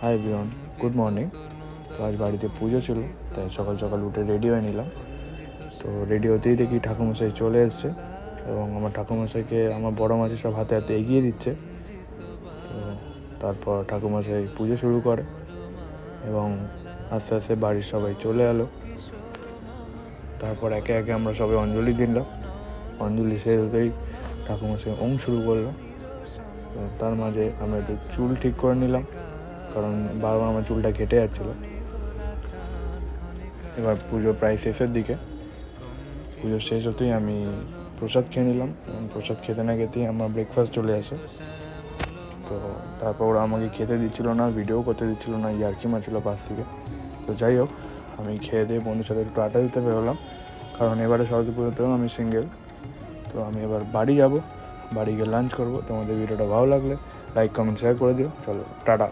Hi everyone, good morning. তো আজ বাড়িতে পুজো ছিল, তাই সকাল সকাল উঠে রেডি হয়ে নিলাম। তো রেডি হতেই দেখি ঠাকুরমশাই চলে এসছে এবং আমার ঠাকুরমশাইকে আমার বড় মাঝি সব হাতে হাতে এগিয়ে দিচ্ছে। তো তারপর ঠাকুরমশাই পুজো শুরু করে এবং আস্তে আস্তে বাড়ির সবাই চলে এলো। তারপর একে একে আমরা সবাই অঞ্জলি দিলাম। অঞ্জলি শেষ হতেই ঠাকুরমশাই ওম শুরু করলো। তার মাঝে আমরা একটু চুল ঠিক করে নিলাম, কারণ বারবার আমার চুলটা কেটে যাচ্ছিলো। এবার পুজো প্রায় শেষের দিকে। পুজো শেষ হতেই আমি প্রসাদ খেয়ে নিলাম এবং প্রসাদ খেতে না খেতেই আমার ব্রেকফাস্ট চলে আসে। তো তারপর ওরা আমাকে খেতে দিচ্ছিল না, ভিডিও করতে দিচ্ছিলো না, ইয়ার্কি মারছিল পাশ থেকে। তো যাই হোক, আমি খেয়ে দিয়ে বন্ধুর সাথে একটু আড্ডা দিতে বেরোলাম, কারণ এবারে সরস্বতী পুজোতেও আমি সিঙ্গেল। তো আমি এবার বাড়ি যাব, বাড়ি গিয়ে লাঞ্চ করবো। তোমাদের ভিডিওটা ভালো লাগলে লাইক কমেন্ট শেয়ার করে দিও। চলো, টাটা।